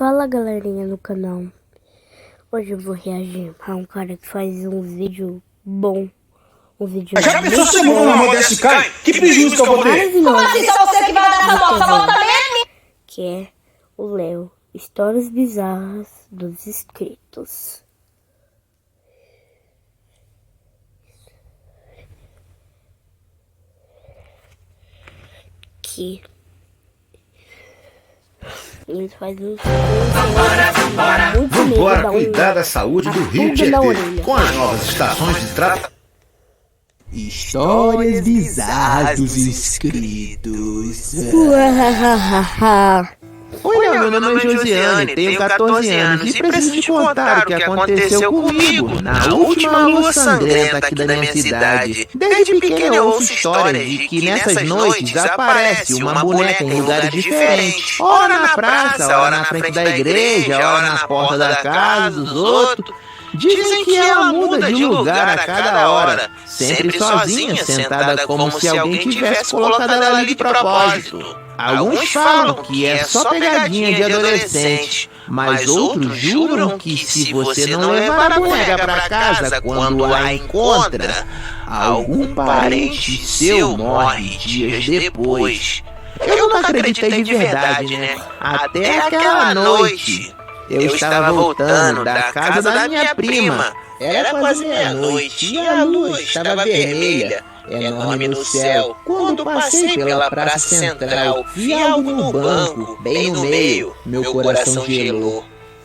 Fala galerinha do canal, hoje eu vou reagir a um cara que faz um vídeo bom, Já pensou se eu na mão desse cara? Que prejuízo que eu vou ter? Como assim só você que vai dar essa moto? Essa moto também é minha! Que é o Léo, histórias bizarras dos inscritos. Que ele faz um Vambora cuidar da saúde do Rio de Janeiro com as novas estações de tratamento. Histórias bizarras dos inscritos. Oi, meu nome é Josiane, tenho 14 anos e preciso te contar o que aconteceu comigo na última lua sangrenta aqui da minha cidade. Desde pequeno eu ouço histórias de que nessas noites aparece uma boneca em lugares diferentes. Ora na praça, ora na frente da igreja, ora na porta da casa dos outros. Dizem que ela muda de lugar a cada hora, sempre sozinha, sentada como se alguém tivesse colocado ela ali de propósito. Alguns falam que é só pegadinha de adolescente, mas outros juram que se você não levar a boneca para casa quando a encontra, algum parente seu morre dias depois. Eu não acreditei de verdade, né? Até aquela noite. Eu estava voltando da casa da minha prima. Era quase meia-noite e a lua estava vermelha, enorme no céu. Quando passei pela praça central, vi algo no banco, bem no meio. Meu coração gelou.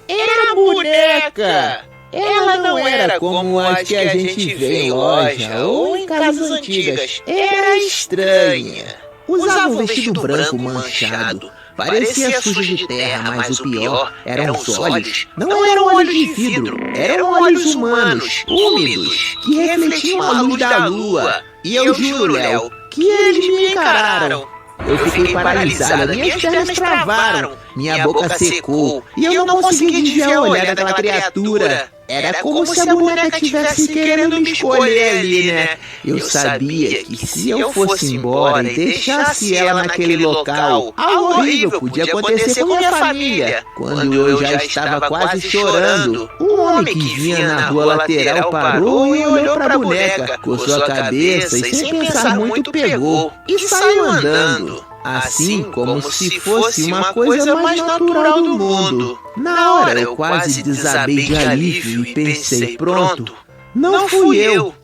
Era a boneca! Ela não era como as que a gente vê em loja ou em casas antigas. Era estranha. Usava um vestido branco manchado. Parecia sujo de terra, mas o pior eram os olhos. Não eram olhos de vidro, eram olhos humanos, úmidos, que refletiam a luz da lua. E eu juro, Léo, que eles me encararam. Eu fiquei paralisada, minhas pernas travaram, minha boca secou e eu não consegui desviar o olhar daquela criatura. Era como se a boneca estivesse querendo me escolher ali, né? Eu sabia que se eu fosse embora e deixasse ela naquele local, algo horrível podia acontecer com minha família. Quando eu já estava quase chorando, um homem que vinha na rua lateral parou e olhou para a boneca, coçou a cabeça e sem pensar muito pegou e saiu andando. Assim como se fosse uma coisa mais natural do mundo. Na hora eu quase desabei de alívio e pensei, pronto, não fui eu.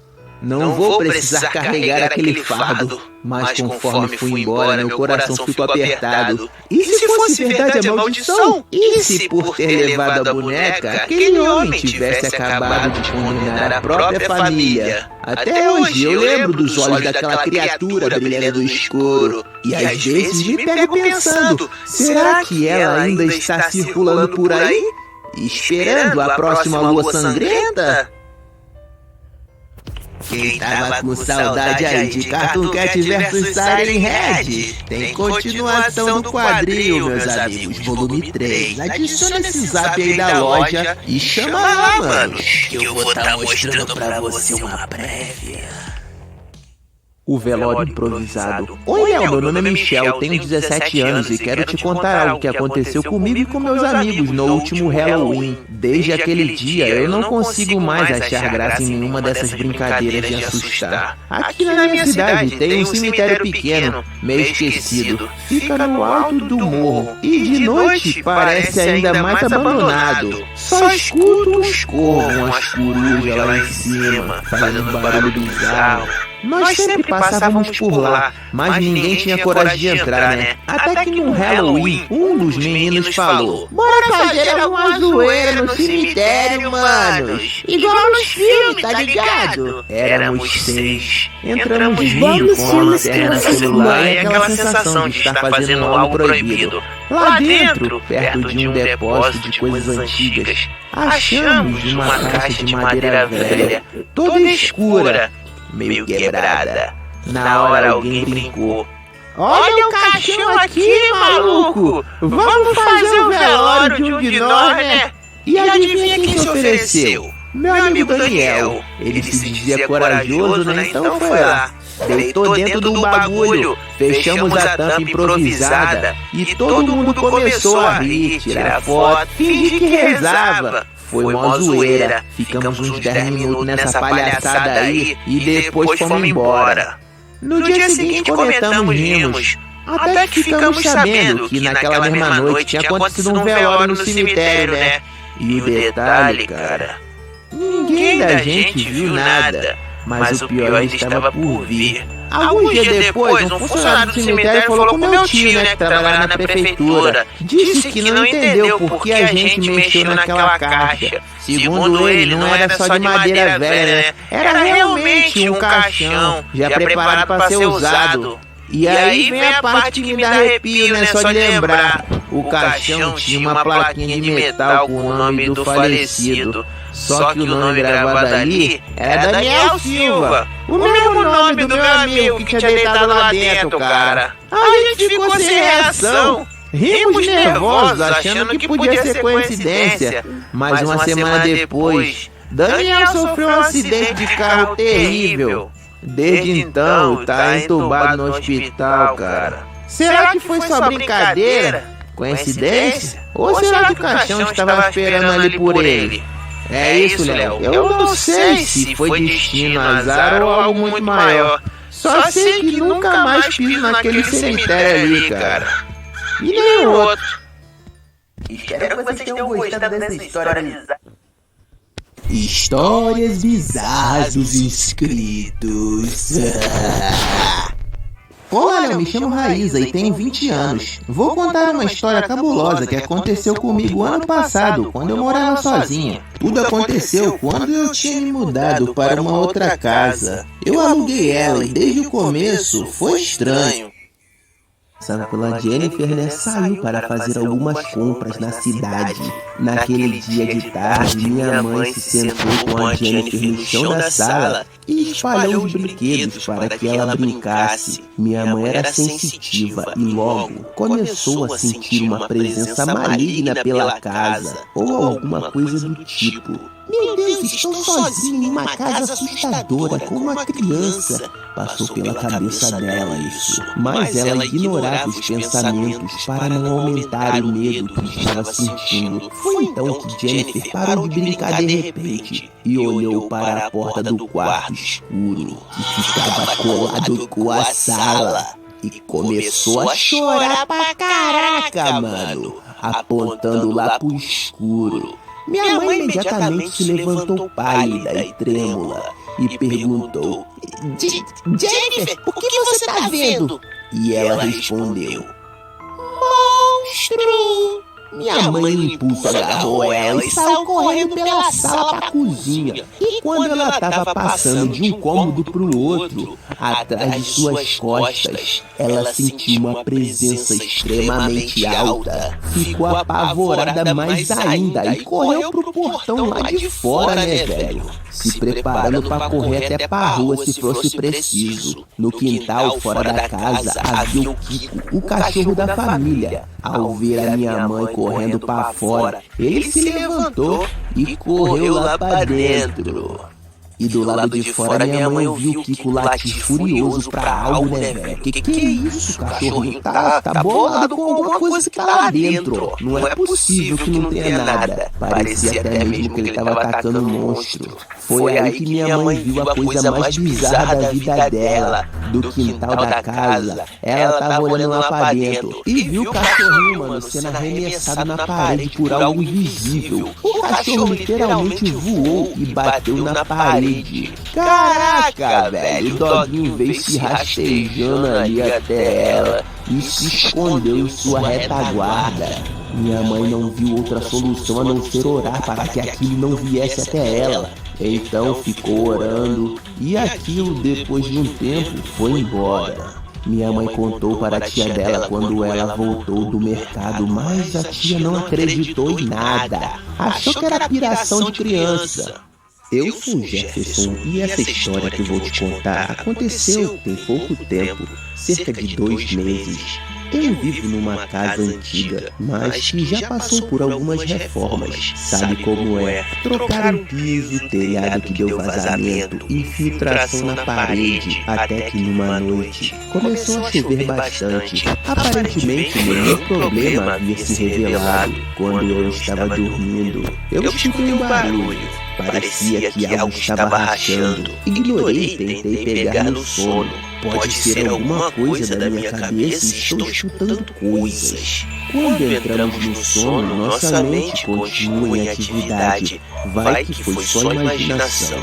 Não vou precisar carregar aquele fardo. Mas conforme fui embora, meu coração ficou apertado. E se fosse verdade a maldição? E se por ter levado a boneca, aquele homem tivesse acabado de condenar a própria família? Até hoje eu lembro dos olhos daquela criatura brilhando no escuro. E às vezes me pego pensando, será que ela ainda está circulando por aí? Esperando a próxima lua sangrenta? Quem tava com saudade aí de Cartoon Cat vs Siren Head? Tem continuação do quadrinho, meus amigos, volume 3. Adiciona esse zap aí da loja e chama lá, manos, que eu vou estar mostrando pra você uma prévia. O velório improvisado. Oi, Léo, meu nome é Michel, tenho 17 anos e quero te contar algo que aconteceu comigo e com meus amigos no último Halloween. Desde aquele dia, eu não consigo mais achar graça em nenhuma dessas brincadeiras de assustar. Aqui na minha cidade tem um cemitério pequeno, meio esquecido. Fica no alto do morro e de noite parece ainda mais abandonado. Só escuto uns corvos, umas corujas lá em cima, fazendo um barulho bizarro. Nós sempre passávamos por lá, mas ninguém tinha coragem de entrar, né? Até que no Halloween, um dos meninos falou: bora fazer alguma zoeira no cemitério, manos! Igual nos filmes, tá ligado? Éramos 6. Entramos rindo com a lanterna celular e aquela sensação de estar fazendo algo proibido. Lá dentro, perto de um depósito de coisas antigas, achamos uma caixa de madeira velha, toda escura, meio quebrada. Na hora alguém brincou: olha o caixão aqui, maluco! Vamos fazer o velório de um de nós, né? E adivinha quem se ofereceu? Meu amigo Daniel. Ele se dizia corajoso, né? Então foi lá. deitou dentro do bagulho, fechamos a tampa improvisada e todo mundo começou a rir, tirar foto, fingir que rezava. Foi mó zoeira, ficamos uns 10 minutos nessa palhaçada aí e depois fomos embora. No dia seguinte comentamos, rimos, até que ficamos sabendo que naquela mesma noite tinha acontecido um velório no cemitério, né? E o detalhe, cara, ninguém da gente viu nada, mas o pior ainda estava por vir. Alguns dias depois, um funcionário do cemitério falou com meu tio, né, que trabalhava na prefeitura. Disse que não entendeu por que a gente mexeu naquela caixa. Segundo ele, não era só de madeira velha, né? Era realmente um caixão, já preparado para ser usado. E aí vem a parte que me dá arrepio, né, só de lembrar. O caixão tinha uma plaquinha de metal com o nome do falecido. Só que o nome gravado ali era Daniel Silva, o mesmo nome do meu amigo que tinha deitado lá dentro, cara. A gente ficou sem reação, rimos nervosos, achando que podia ser coincidência. Mas uma semana depois, Daniel sofreu um acidente de carro terrível. Desde então, tá entubado no hospital, cara. Será que foi só brincadeira? Coincidência? Ou será que o caixão estava esperando ali por ele? É isso, Léo. Eu não sei se foi destino, azar ou algo muito maior. Só sei que nunca mais piso naquele cemitério ali, cara. E nem outro. Espero que vocês tenham gostado dessa história bizarra. Histórias bizarras dos inscritos. Olá, eu me chamo Raíza e tenho 20 anos. Vou contar uma história cabulosa que aconteceu comigo ano passado, quando eu morava sozinha. Tudo aconteceu quando eu tinha me mudado para uma outra casa. Eu aluguei ela e desde o começo foi estranho. Pela Jennifer, né, saiu para fazer algumas compras na cidade. Naquele dia de tarde, minha mãe se sentou com a Jennifer no chão da sala e espalhou os brinquedos para que ela brincasse. Minha mãe era sensitiva e logo começou a sentir uma presença maligna pela casa, ou alguma coisa do tipo. Meu Deus, estou sozinho em uma casa assustadora com uma criança. Passou pela cabeça dela isso, mas ela ignorava os pensamentos para não aumentar o medo que estava sentindo. Foi então que Jennifer parou de brincar de repente e olhou para a porta do quarto escuro que ficava colado com a sala e começou a chorar pra caraca, mano, apontando lá pro escuro. Minha mãe imediatamente se levantou pálida e trêmula e perguntou: Jennifer, o que você tá vendo? E ela respondeu: monstro! Minha mãe no impulso agarrou ela e saiu correndo pela sala pra cozinha. E quando ela estava passando de um cômodo pro outro, atrás de suas costas, ela sentiu uma presença extremamente alta. Ficou apavorada mais ainda e correu pro portão lá de fora, né, velho? Se preparando para correr até pra rua se fosse preciso. No quintal, fora da casa, havia o Kiko, o cachorro da família. Ao ver a minha mãe correndo para fora, ele se levantou e correu lá para dentro. E do lado de fora minha mãe ouviu o Kiko latir furioso pra algo, né, velho? Que é isso, cachorrinho? Tá bolado com alguma coisa que tá lá dentro. Não é possível que não tenha nada. Parecia até mesmo que ele tava atacando um monstro. Foi aí que minha mãe viu a coisa mais bizarra da vida dela. Do quintal da casa, ela tava olhando lá pra dentro e viu o cachorrinho, mano, sendo arremessado na parede por algo invisível. O cachorro literalmente voou e bateu na parede. Caraca, velho, o doguinho veio se rastejando ali até ela e se escondeu em sua retaguarda. Minha mãe não viu outra solução a não ser orar para que aquilo não viesse até ela. Então ficou orando e aquilo, depois de um tempo, foi embora. Minha mãe contou para a tia dela quando ela voltou do mercado, mas a tia não acreditou em nada. Achou que era piração de criança. Eu sou o Jefferson e essa história que vou te contar aconteceu tem pouco tempo, cerca de 2 meses. Eu vivo numa casa antiga, mas que já passou por algumas reformas. Sabe como é? Trocar o piso, telhado que deu vazamento, infiltração na parede, até que numa noite começou a chover bastante. Aparentemente nenhum problema havia se revelado. Quando eu estava dormindo, eu escutei um barulho. Parecia que algo estava rachando. Ignorei e tentei pegar no sono. Pode ser alguma coisa da minha cabeça e estou escutando coisas. Quando entramos no sono, nossa mente continua em atividade. Vai que foi só imaginação.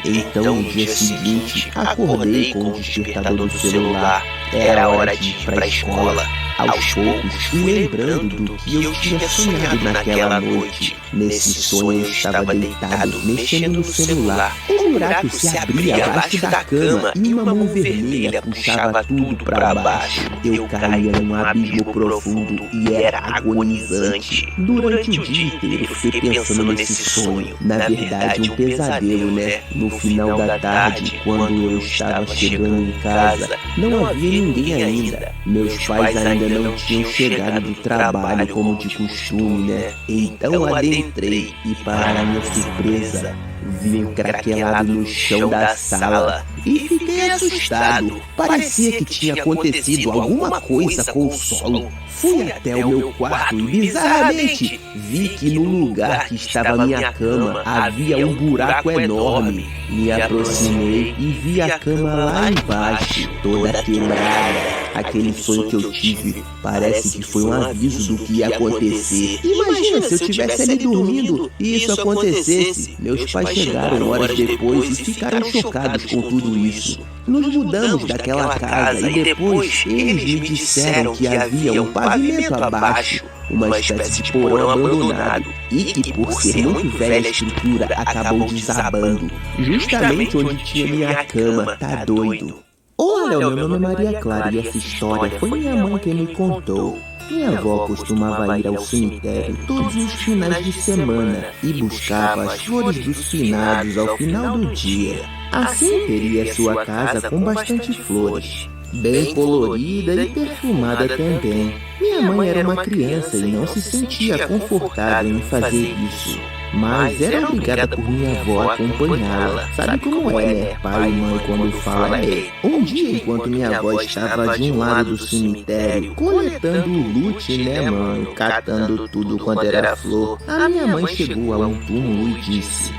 Então, no dia seguinte, acordei com o despertador do celular. Era hora de ir para a escola. Aos poucos, fui lembrando do que eu tinha sonhado naquela noite. Nesse sonho, eu estava deitado, mexendo no celular. Um buraco se abria abaixo da cama e uma mão vermelha puxava tudo para baixo. Eu caía num abismo profundo e era agonizante. Durante o dia inteiro, fiquei pensando nesse sonho. Na verdade, um pesadelo, né? No final da tarde, quando eu estava chegando em casa, não havia ninguém ainda. Meus pais ainda não tinham chegado do trabalho como de costume, né? Então adentrei e, para minha surpresa, vi um craquelado no chão da sala e fiquei assustado. Parecia que tinha acontecido alguma coisa com o solo. Fui até o meu quarto e, bizarramente, vi que no lugar que estava minha cama havia um buraco enorme. Me aproximei e vi a cama lá embaixo, toda quebrada. Aquele sonho que eu tive parece que foi um aviso do que ia acontecer. Imagina se eu estivesse ali dormindo e isso acontecesse. Meus pais chegaram horas depois e ficaram chocados com tudo isso. Nos mudamos daquela casa e depois eles me disseram que havia um pavimento abaixo, uma espécie de porão abandonado, e que por ser muito velha a estrutura acabou desabando, justamente onde tinha minha cama. Tá doido? Olha, meu nome é Maria Clara e essa história foi minha mãe quem me contou. Minha avó costumava ir ao cemitério todos os finais de semana e buscava as flores dos finados ao final do dia. Assim teria sua casa com bastante flores, bem colorida e perfumada também. Minha mãe era uma criança e não se sentia confortável em fazer isso, mas era obrigada por minha avó a acompanhá-la. Sabe como é, né? Pai e mãe quando fala é. Um dia, enquanto minha avó estava de um lado do cemitério, coletando o loot, né, mãe? Catando tudo quanto era flor, a minha mãe chegou a um túmulo e disse: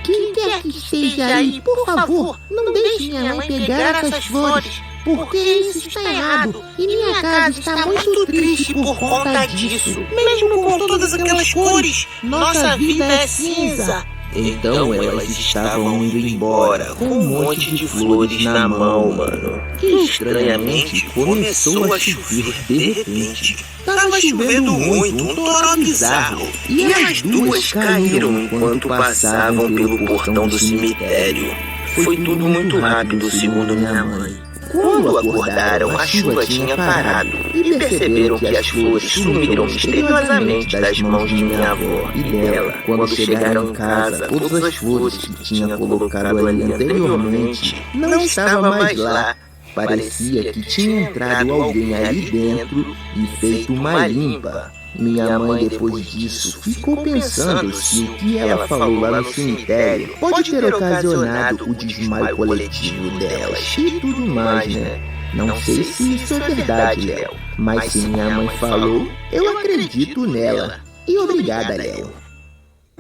"Quem quer que esteja aí, por favor, não deixe minha mãe pegar essas flores, porque isso está errado e minha casa está muito triste por conta disso. Mesmo com todas aquelas cores, nossa vida é cinza." Então elas estavam indo embora com um monte de flores na mão, mano. E estranhamente começou a chover de repente. Tava chovendo muito, um toró bizarro. E as duas caíram enquanto passavam pelo portão do cemitério. Foi tudo muito rápido, segundo minha mãe. Quando acordaram, a chuva tinha parado e perceberam que as flores sumiram misteriosamente das mãos de minha avó e dela. Quando chegaram em casa, todas as flores que tinha colocado ali anteriormente não estavam mais lá. Parecia que tinha entrado alguém ali dentro e feito uma limpa. Minha mãe, depois disso, ficou pensando se o que ela falou lá no cemitério pode ter ocasionado o desmaio coletivo delas e tudo mais, né? Não sei se isso é verdade, Léo, mas se minha mãe falou, eu acredito nela. E obrigada, Léo.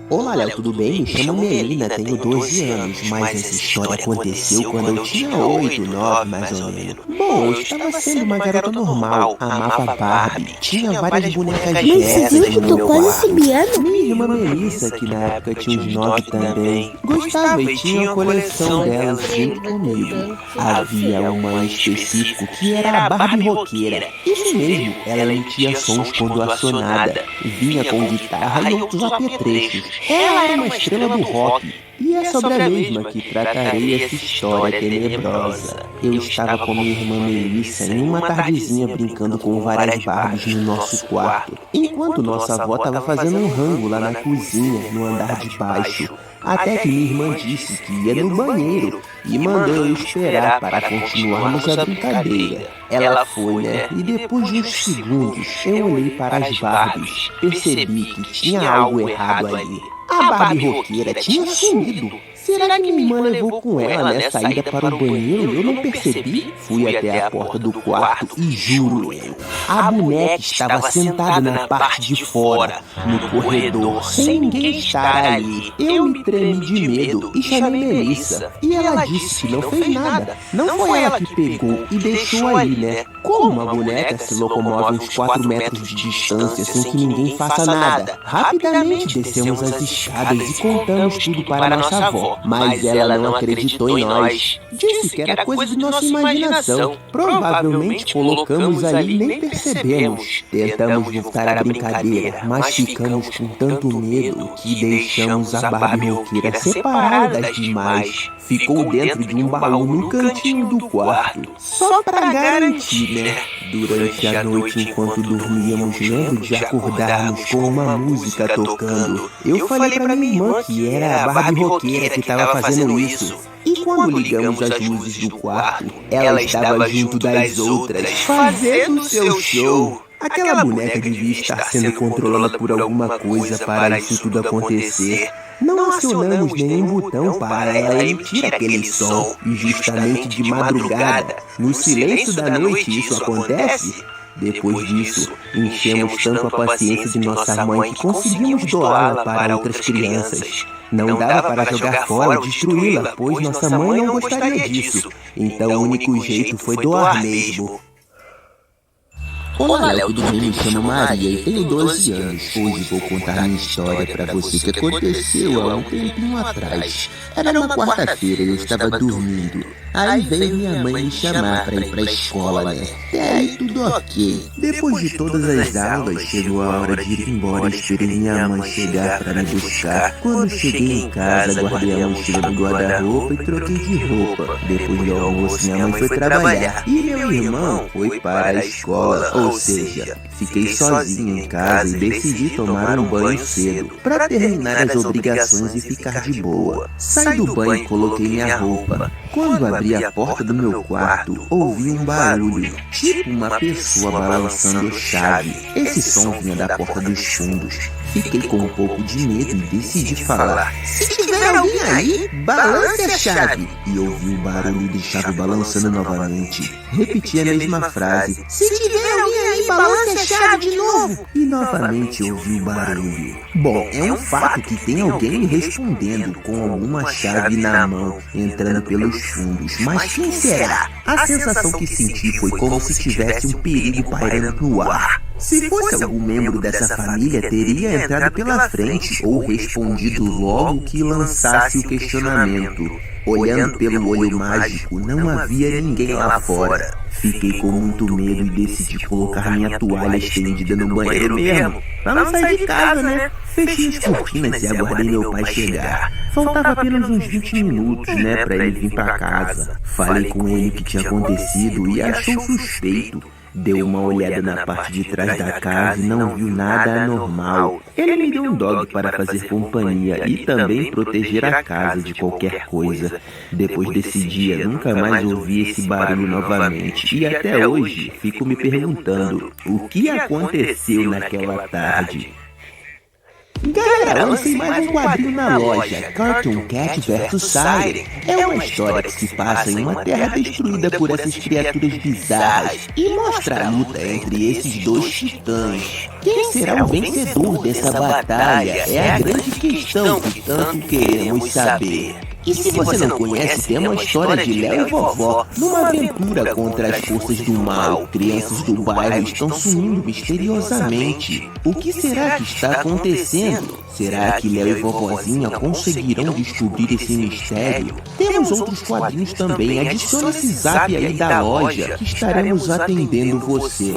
Olá, Léo, tudo bem? Me chamo Melina, tenho 12 anos, mas essa história aconteceu quando eu tinha 8, 9 mais ou menos. Bom, eu estava sendo uma garota normal, amava Barbie, tinha várias bonecas dessas no meu quarto. Minha irmã Melissa, que na época tinha uns 9 também, gostava e tinha a coleção delas junto comigo. Havia uma em específico que era a Barbie roqueira. Isso mesmo, ela emitia sons quando acionada, vinha com guitarra e outros apetrechos. Ela era uma estrela do rock. E é sobre a mesma que tratarei essa história tenebrosa. Eu estava com minha irmã Melissa em uma tardezinha brincando com várias Barbies no nosso quarto, enquanto nossa avó estava fazendo um rango lá na cozinha, no andar de baixo. Até que minha irmã disse que ia no banheiro e mandou eu esperar para continuarmos a brincadeira. Ela foi, né? E depois de uns segundos, eu olhei para as Barbies, percebi que tinha algo errado ali. A Barbie roqueira tinha sumido. Será que minha irmã levou com ela nessa ida para o banheiro e eu não percebi? Fui até a porta do quarto e juro, a boneca estava sentada na parte de fora, no corredor, sem ninguém estar ali. Eu me tremi de medo e chamei Melissa. E ela disse que não fez nada. Não foi ela que pegou e deixou ali, né? Como uma boneca se locomove uns 4 metros de distância sem que ninguém faça nada? Rapidamente descemos as escadas e contamos tudo para nossa avó. Mas ela não acreditou em nós. Disse que era coisa de nossa imaginação. Provavelmente colocamos ali e nem percebemos. Tentamos voltar à brincadeira, mas ficamos com tanto medo que deixamos a Barbie roqueira separada das demais. Ficou dentro de um baú no cantinho do quarto, só para garantir, né? Durante a noite, enquanto dormíamos, lembro de acordarmos com uma música tocando. Eu falei para minha irmã que era a Barbie roqueira que estava fazendo isso. E quando ligamos as luzes do quarto, ela estava junto das outras, fazendo seu show. Aquela boneca devia estar sendo controlada por alguma coisa para isso tudo acontecer. Não acionamos nenhum botão para ela emitir aquele som. E justamente de madrugada, no silêncio da noite, isso acontece? Depois disso, enchemos tanto a paciência de nossa mãe que conseguimos doá-la para outras crianças. Não dava para jogar fora ou destruí-la, pois nossa mãe não gostaria disso. Então o único jeito foi doar mesmo. Olá, Léo, tudo bem? Me chamo Maria e tenho 12 anos. Hoje vou contar minha história pra você que aconteceu há um tempinho atrás. Era uma quarta-feira e eu estava dormindo. Aí veio minha mãe me chamar pra ir pra escola, né? Até aí tudo ok. Depois de todas as aulas, chegou a hora de ir embora. Esperei minha mãe chegar pra me buscar. Quando cheguei em casa, guardei a mochila no guarda-roupa e troquei de roupa. Depois do almoço, minha mãe foi trabalhar e meu irmão foi para a escola. Ou seja, fiquei sozinho em casa e decidi tomar um banho cedo para terminar as obrigações e ficar de boa. Saí do banho e coloquei minha roupa. Quando abri a porta do meu quarto, ouvi um barulho, tipo uma pessoa balançando a chave. Esse som vinha da porta dos fundos. Fiquei com um pouco de medo e decidi falar: se tiver alguém aí, balance a chave. E ouvi o barulho de chave balançando novamente. Repeti a mesma frase: se tiver alguém aí, balance a chave de novo. E novamente ouvi o barulho. Bom, é um fato que tem alguém me respondendo com alguma chave na mão, entrando pelos fundos. Mas quem será? A sensação que senti foi como se tivesse um perigo pairando no ar. Se fosse algum membro dessa família, teria entrado pela frente ou respondido logo que lançasse o questionamento. Olhando pelo olho mágico, não havia ninguém lá fora. Fiquei com muito medo e decidi colocar minha toalha estendida no banheiro mesmo, pra não sair de casa, né? Fechei as cortinas e aguardei meu pai chegar. Faltava apenas uns 20 minutos, né, pra ele vir pra casa. Falei com ele o que tinha acontecido e achou suspeito. Deu uma olhada na parte de trás da casa e não viu nada anormal. Ele me deu um dog para fazer companhia e também proteger a casa de qualquer coisa. Depois desse dia, nunca mais ouvi esse barulho novamente. E até hoje, fico me perguntando o que aconteceu naquela tarde. Galera, lancei mais um quadrinho na loja, Cartoon Cat vs Siren. É uma história que se passa em uma terra destruída por essas criaturas bizarras e mostra a luta entre esses dois titãs. Quem será o vencedor dessa batalha é a grande questão que tanto queremos saber. E se você não conhece, tem uma história de Léo e Vovó. Numa aventura contra as forças do mal, crianças do bairro estão sumindo misteriosamente. O que será que está acontecendo? Será que Léo e Vovozinha conseguirão descobrir esse mistério? Temos outros quadrinhos também. Adicione esse zap aí da loja que estaremos atendendo você.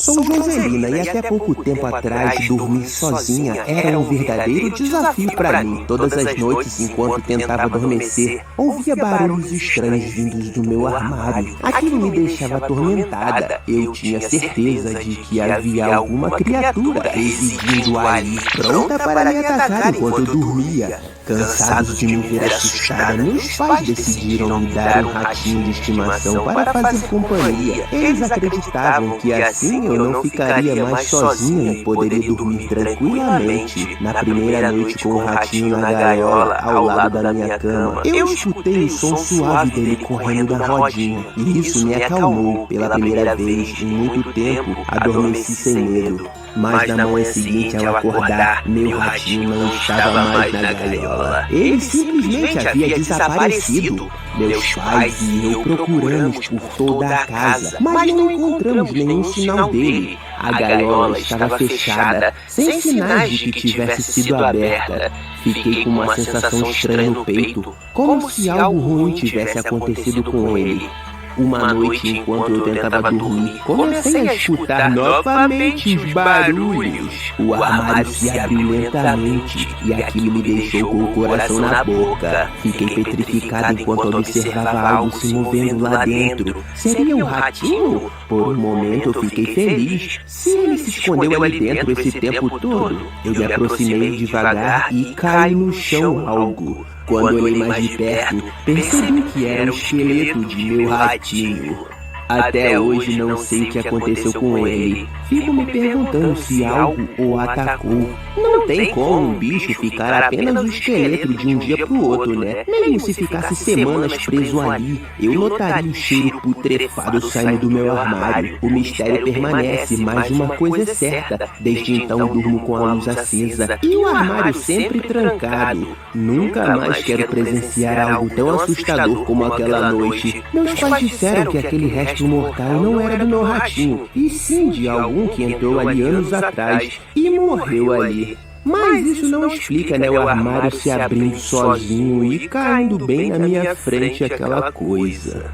Sou Joselina e até pouco tempo atrás dormir sozinha era um verdadeiro desafio para mim. Todas as noites, enquanto tentava adormecer, ouvia barulhos estranhos vindos do meu armário. Aquilo me deixava atormentada. Eu tinha certeza de que havia alguma criatura residindo ali, pronta para me atacar enquanto eu dormia. Cansados de me ver assustada, meus pais decidiram me dar um ratinho de estimação para fazer companhia. Eles acreditavam que assim eu não ficaria mais sozinha e poderia dormir tranquilamente. Na primeira noite com o ratinho na gaiola, ao lado da minha cama, eu escutei o som suave dele correndo na rodinha, e isso me acalmou. Pela primeira vez em muito tempo, adormeci sem medo. Mas na manhã seguinte, ao acordar, meu ratinho não estava mais na gaiola. Ele simplesmente havia desaparecido. Meus pais e eu procuramos por toda a casa, mas não encontramos nenhum sinal dele. A gaiola estava fechada, sem sinais de que tivesse sido aberta. Fiquei com uma sensação estranha no peito, como se algo ruim tivesse acontecido com ele. Uma noite, enquanto eu tentava dormir, comecei a escutar novamente os barulhos. O armário se abriu lentamente e aquilo me deixou com o coração na boca. Fiquei petrificado enquanto observava algo se movendo lá dentro. Seria um ratinho? Por um momento eu fiquei feliz. Se ele se escondeu ali dentro esse tempo todo, eu me aproximei devagar e caí no chão algo. Quando olhei mais de perto, percebi que era o esqueleto de meu ratinho. Até hoje não sei o que aconteceu com ele. Fico me perguntando se algo o atacou. Não tem como um bicho ficar apenas o esqueleto de um dia pro outro, né? Mesmo se ficasse semanas preso ali, eu notaria o cheiro putrefado saindo do meu armário. O mistério permanece, mas uma coisa é certa. Desde então durmo com a luz acesa e o armário sempre trancado. Nunca mais quero presenciar algo tão assustador como aquela noite. Meus pais disseram que aquele resto mortal não era do meu ratinho, e sim de algum que entrou ali anos atrás e morreu ali. Mas isso não explica, né, o armário se abrindo sozinho e caindo bem na minha frente aquela coisa.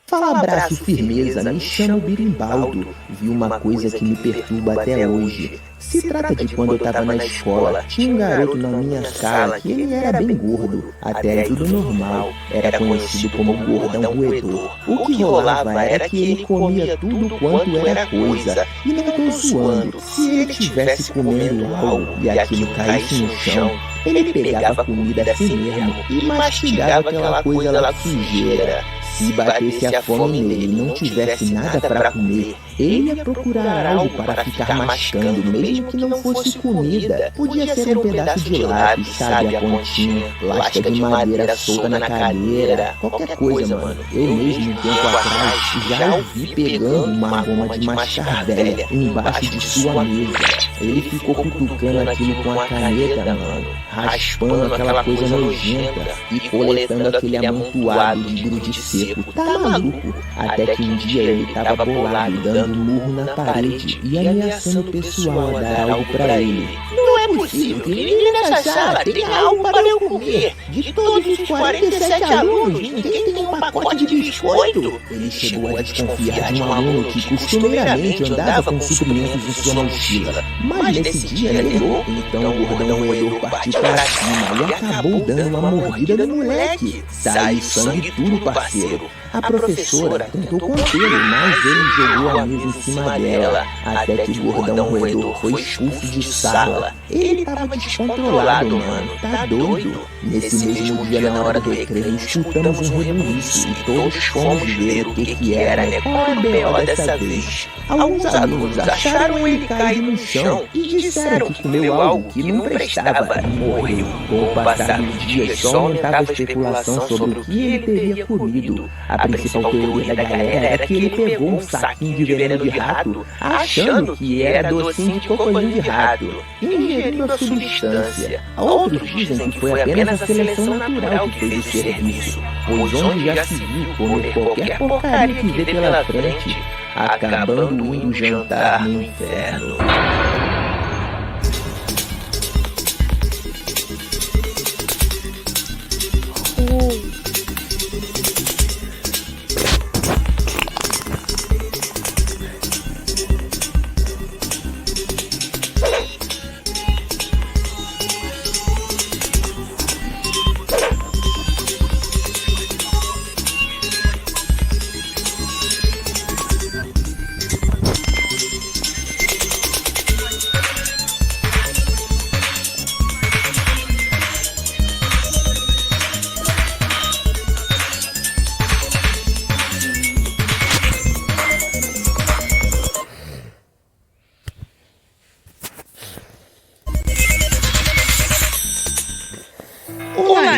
Fala abraço firmeza, me chamo Birimbaldo. Vi uma coisa que me perturba até hoje. Se trata de quando eu tava na escola, tinha um garoto na minha sala que ele era bem gordo, até aí tudo normal, era conhecido como gordão roedor. O que rolava era que ele comia tudo quanto era coisa, e não tô zoando, se ele estivesse comendo algo e aquilo caísse no chão, ele pegava a comida assim mesmo e mastigava aquela coisa lá sujeira. Se batesse a fome nele e não tivesse nada para comer, ele ia procurar algo para ficar mascando, mesmo que não fosse comida. Podia ser um pedaço de lápis, sabe, a pontinha, lasca de madeira solta na cadeira, qualquer coisa, mano. Eu mesmo, um tempo atrás, já o vi pegando uma goma de mascar velha embaixo de sua mesa. Ele ficou cutucando aquilo com a caneta, mano, raspando aquela coisa nojenta e coletando aquele amontoado de grude seco. Tá maluco? Até que um dia ele tava bolado, dando um murro na parede e ameaçando o pessoal a dar algo pra ele. Não é possível que ninguém nessa sala tenha algo para eu comer. De todos os 47 alunos, ninguém tem um pacote de biscoito. Ele chegou a desconfiar de um aluno que costumeiramente andava com suprimentos em sua mochila. Mas nesse dia negou. Então o gordão roedor partiu para cima e acabou dando uma mordida no moleque. Saiu sangue tudo, parceiro. A professora tentou contê-lo, mas ele jogou a mesa em cima dela, até que o gordão roedor foi expulso de sala. Ele tava descontrolado, mano, tá doido. Nesse mesmo dia, na hora do recreio, escutamos um rebuliço e todos fomos ver o que era, né? Qual era o B.O. dessa vez? Alguns alunos acharam ele caído no chão e disseram que comeu algo que não prestava e morreu. Com o passar dos dias, só aumentava a especulação sobre o que ele teria comido. A principal teoria da galera era que ele pegou um saquinho de veneno de rato, achando que era docinho de cocôzinho de rato, ingerindo a substância. Outros dizem que foi apenas a seleção natural que fez o serviço, pois onde já se viu comer qualquer porcaria que vê pela frente, acabando indo jantar no inferno.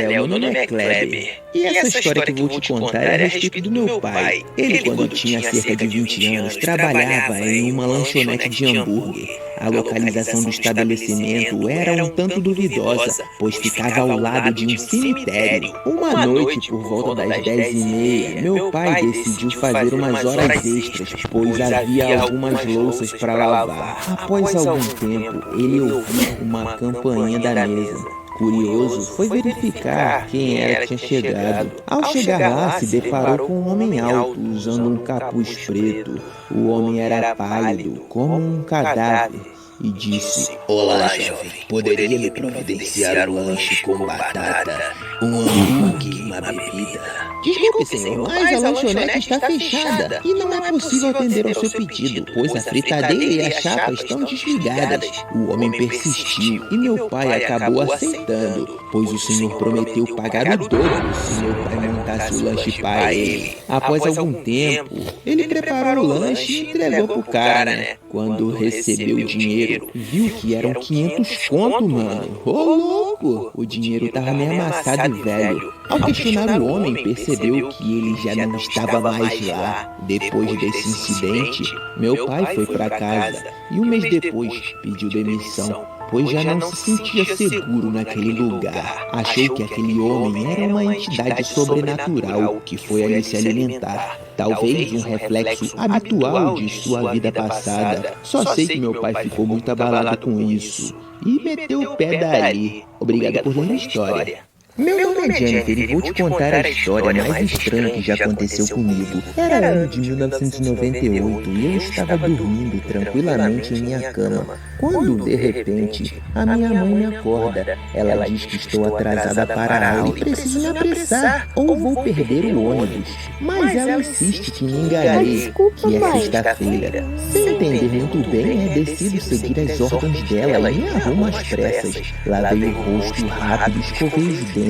meu nome é Kleber. E essa história que vou te contar é a respeito do meu pai. Ele, quando tinha cerca de 20 anos, trabalhava em uma lanchonete de hambúrguer. A localização do estabelecimento era um tanto duvidosa, pois ficava ao lado de um cemitério. Uma noite, por volta das 10h30, meu pai decidiu fazer umas horas extras, pois havia algumas louças para lavar. Após algum tempo, ele ouviu uma campainha da mesa. Curioso, foi verificar quem era que tinha chegado. Ao chegar lá, se deparou com um homem alto, usando um capuz preto. O homem era pálido, como um cadáver, e disse: Olá, jovem. Poderia me providenciar um lanche com batata, um hambúrguer e uma bebida? Desculpe, senhor, mas a lanchonete está fechada e não é possível atender ao seu pedido, pois a fritadeira e a chapa estão desligadas. O homem persistiu e meu pai acabou aceitando, pois o senhor prometeu pagar o dobro se meu pai montasse o lanche para ele. Após algum tempo, ele preparou o lanche e entregou pro cara, né? Quando recebeu o dinheiro, viu que eram 500 conto, mano. Ô, louco! O dinheiro tava meio amassado e velho. Ao questionar o homem, percebeu que ele já não estava mais lá. Depois desse incidente, meu pai foi para casa e um mês depois pediu demissão, pois já não se sentia seguro naquele lugar. Achou que aquele homem era uma entidade sobrenatural que foi ali se alimentar. Talvez um reflexo habitual de sua vida passada. Só sei que meu pai ficou muito abalado com isso e meteu o pé dali. Obrigado por ler a história. Meu nome é Jennifer e vou te contar a história mais estranha que já aconteceu comigo. Era ano de 1998 e eu estava dormindo tranquilamente em minha cama, quando, de repente, a minha mãe me acorda. Ela diz que estou atrasada para a aula e preciso me apressar ou vou perder o ônibus. Mas ela insiste que me enganei, que é sexta-feira. Sem entender muito bem, decido seguir as ordens dela e me arrumo às pressas. Lavei o rosto rápido, escovei os dentes.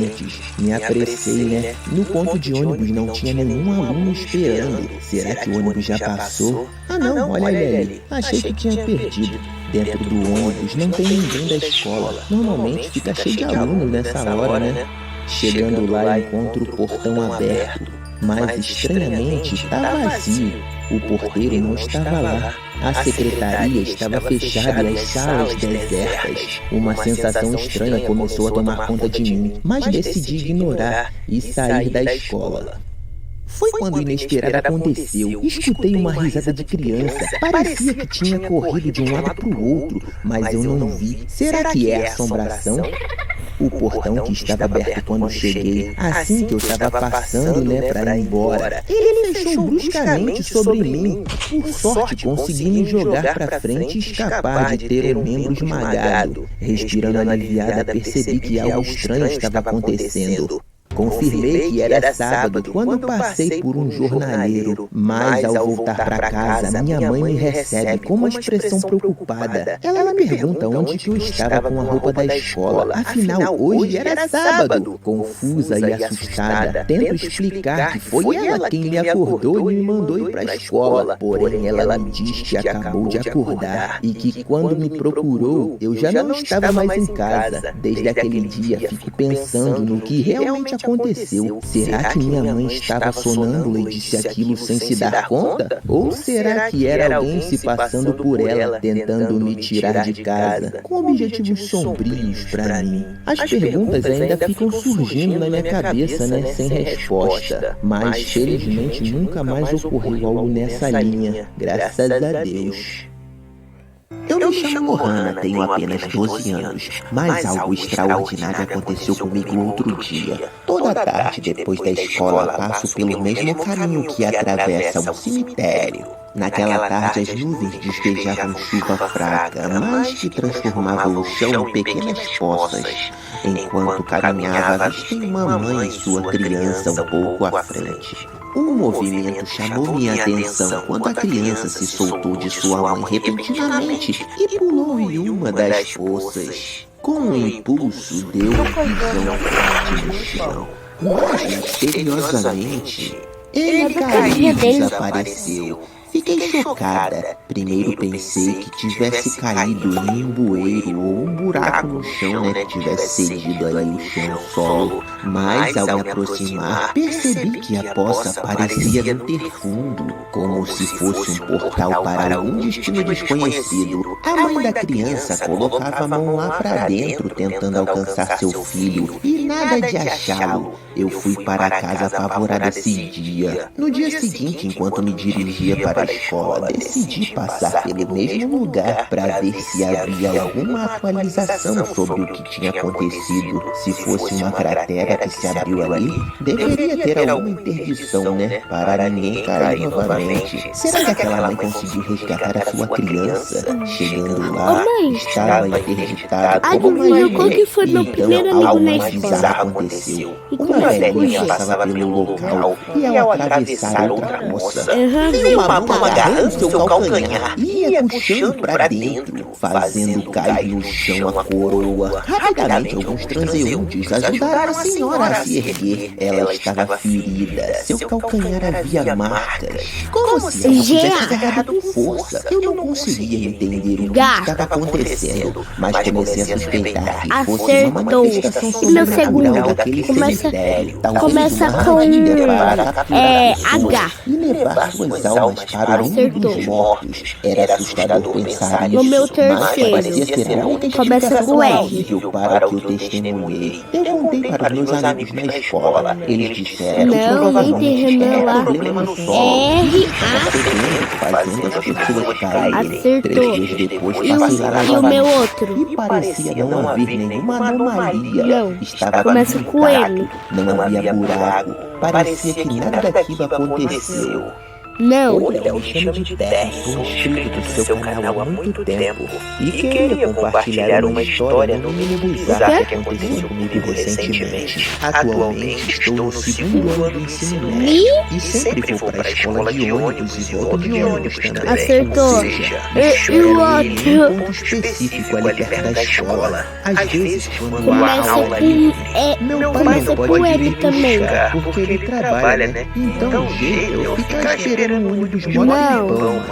Me apressei, né? No ponto de ônibus não tinha nenhum aluno esperando. Será que o ônibus já passou? Ah não, olha ali. Achei que tinha perdido. Dentro do ônibus não tem ninguém da escola. Normalmente fica cheio de alunos nessa hora, né? Chegando lá, encontro o portão aberto, mas estranhamente está vazio. O porteiro não estava lá. A secretaria estava fechada e as salas desertas. Uma sensação estranha começou a tomar conta de mim, mas decidi ignorar e sair da escola. Foi quando o inesperado aconteceu. Escutei uma risada de criança. Parecia que tinha corrido de um lado para o outro, mas eu não vi. Será que é assombração? O portão que estava aberto quando cheguei, assim que eu estava passando, para ir embora, ele fechou bruscamente sobre mim. Por sorte, consegui me jogar para frente e escapar de ter o membro esmagado. Respirando aliviada, percebi que algo estranho estava acontecendo. Confirmei que era sábado quando passei por um jornaleiro, mas ao voltar para casa, minha mãe me recebe com uma expressão preocupada. Ela me pergunta onde que eu estava com a roupa da escola, afinal hoje era sábado. Confusa e assustada, tento explicar que foi ela quem me acordou e me mandou ir para a escola, porém ela me diz que acabou de acordar e que quando me procurou, eu já não estava mais em casa. Desde aquele dia fico pensando no que realmente aconteceu. Será que minha mãe estava sonâmbula e disse aquilo sem se dar conta? Ou será que era alguém se passando por ela, tentando me tirar de casa, com objetivos sombrios para mim? As perguntas ainda ficam surgindo na minha cabeça, sem resposta. Mas felizmente nunca mais ocorreu algo nessa linha, graças a Deus. Eu me chamo Hannah, tenho apenas 12 anos, mas algo extraordinário aconteceu comigo outro dia. Toda tarde, depois da escola, passo pelo mesmo caminho que atravessa um cemitério. Naquela tarde, as nuvens despejavam chuva fraca, mas que transformavam o chão em pequenas poças. Enquanto caminhava, avistei uma mãe e sua criança um pouco à frente. Um movimento chamou minha atenção quando a criança se soltou de sua mãe repentinamente e pulou em uma das poças. Com um impulso, deu pisão forte no chão, mas misteriosamente ele caiu e desapareceu. Fiquei chocada. Primeiro pensei que tivesse caído em um bueiro ou um buraco no chão, né? Que tivesse cedido ali o chão, o solo. Mas ao me aproximar, percebi que a poça parecia não ter fundo, como se fosse um portal para algum destino desconhecido. A mãe da criança colocava a mão lá para dentro, tentando alcançar seu filho, e nada de achá-lo. Eu fui para casa apavorada esse dia. No dia seguinte, enquanto me dirigia para a escola, decidi passar pelo mesmo lugar para ver se havia alguma atualização sobre o que tinha acontecido. Se fosse uma cratera que se abriu ali, deveria ter alguma interdição, né? Para ninguém cair novamente. Será que aquela mãe conseguiu resgatar a sua criança? Chegando lá, estava interditado como uma qual que foi meu primeiro Então, amigo algo na mais escola? bizarro aconteceu. E Uma como é que velhinha foi? passava pelo local e ao atravessar outra moça, Viu uma mão agarrando seu calcanhar e ia puxando pra dentro, fazendo cair no chão a coroa. Rapidamente, alguns transeuntes ajudaram a senhora a se erguer. Ela estava ferida, seu calcanhar havia marcas, como se ela tivesse agarrado com força. Eu não conseguia entender o que estava acontecendo, mas comecei a suspeitar que fosse uma Acertou. manifestação E meu sobrenatural segundo? daquele cemitério. Talvez Começa uma com armadilha para capturar pessoas H. e levar suas almas para o mundo dos mortos. Era assustador pensar nisso, No meu mas terceiro. parecia ser a única Começa explicação com R. plausível para o que eu testemunhei. Eu contei para os meus amigos na escola. Eles disseram que Não, provavelmente nem tem Renan era lá. problema no solo. Fazendo as pessoas caírem. Acertou. 3 dias depois E passei lá o meu novamente. outro? E parecia não haver nenhuma anomalia. Não. Estava Começa tudo com intacto. M. Não havia buraco. Parecia que nada daquilo aconteceu. Não. Eu me chamo de Terry, sou inscrito do seu canal há muito tempo e queria compartilhar uma história no mínimo bizarra que aconteceu comigo recentemente. Atualmente estou no 2º ano do ensino médio e sempre vou para a escola de ônibus e volto de ônibus também. Acertou. Ou seja, E o em um outro? ponto específico ali perto da escola. Às vezes, quando há Começa aula com livre, E. meu pai Começa não com pode L vir também. buscar, porque ele trabalha, né? Então o jeito é eu ficar esperando o ônibus mó Não. tempão, mano.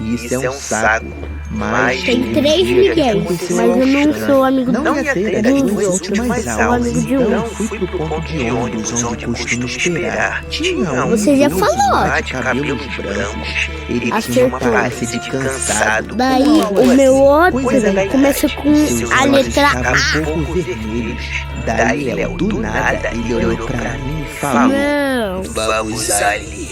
E isso é um saco. Mas Tem um 3 dia Miguéis, aconteceu mas eu algo não estranho. sou amigo Não ia ter dos as 2 outros. últimas Sou aulas, amigo de então um. fui pro ponto de ônibus onde costumo esperar. Tinha um Você já idoso falou. lá de cabelos brancos. Ele tinha uma Acertou. aparência de cansado. Daí Uma algo o meu assim. outro Coisa da idade. começa com Seus a olhos letra estavam A. um pouco vermelhos. Daí, Léo, do nada, ele olhou pra mim e falou: Não. Vamos ali.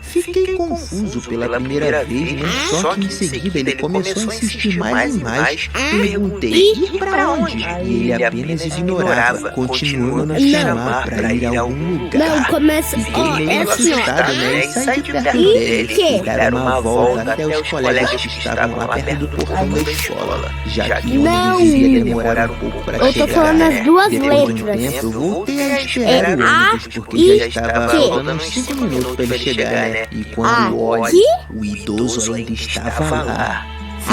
Fiquei confuso pela primeira vez, mas só que em seguida ele começou a insistir mais e mais. Perguntei, ir pra onde? E ele apenas ignorava, continuando a chamar pra ir a algum lugar. Não, começa. Fiquei Ó, meio é assim, ó. assustado, né? E saí de perto E dele que? e dar uma volta até os colegas que estavam lá perto do portão da escola. Já que o Não. ônibus ia demorar um pouco pra Eu tô chegar. falando as duas Depois de um letras. tempo, eu voltei a esperar o A, ônibus, porque I, já estava que? faltando uns 5 minutos pra ele chegar, né? E quando A, olho, que? o idoso ainda estava lá.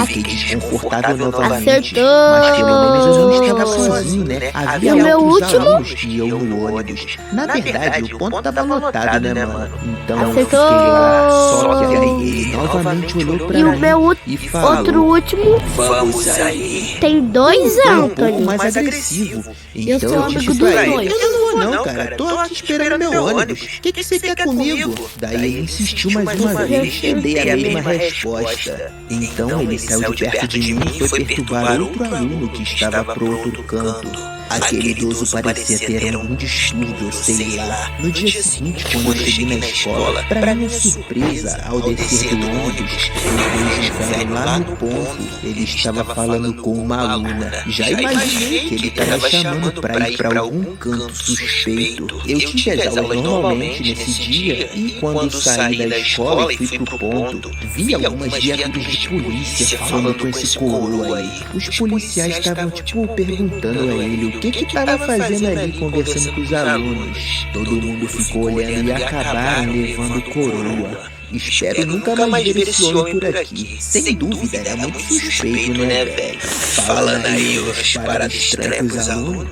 Fiquei desconfortável novamente, Acertou. mas pelo menos eu não estava sozinho, né? Havia E o meu outros último? alunos que iam no ônibus. Na verdade, o ponto estava lotado, né, mano? Então eu fiquei Acertou. lá, só que aí ele novamente olhou pra E o mim meu e falou: outro último Vamos ali. tem 2 um pouco Antônio. mais agressivo. Eu Então sou eu amigo disse dos pra ele: dois. eu não vou não, cara. Tô aqui esperando meu ônibus. O que você quer comigo? Daí ele insistiu mais uma vez e dei a mesma resposta. Então ele saiu de perto de mim e foi perturbar outro aluno que estava pro outro canto. Aquele idoso parecia ter algum distúrbio, sei lá. No dia seguinte, quando eu cheguei na escola, pra minha surpresa, ao descer do ônibus, os dois entraram lá no ponto. Ele estava falando com uma aluna. Já imaginei que ele estava chamando pra ir pra algum canto suspeito. Eu tive as aulas normalmente nesse dia e quando saí da escola e fui pro ponto, vi algumas viaturas de polícia falando com esse coroa aí. Os policiais estavam tipo perguntando a ele o que estava fazendo ali conversando com os alunos. Todo mundo ficou olhando e acabaram levando o coroa. Espero nunca mais ver esse homem por aqui. Sem dúvida, era muito suspeito, né, velho? Falando aí os paradas estranhos pros alunos.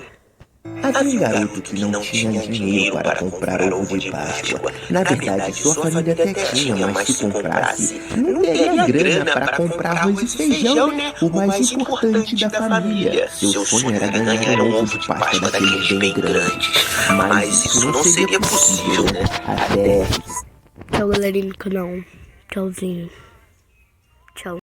Havia um garoto que não tinha dinheiro para comprar ovo de Páscoa. Na verdade, sua família até tinha, mas se comprasse, não teria grana para comprar arroz e feijão, né? O mais importante da família. Seu sonho era ganhar um ovo de Páscoa daqueles bem grandes. Mas isso não seria possível, né? Até... Tchau, galerinha do canal. Tchauzinho. Tchau.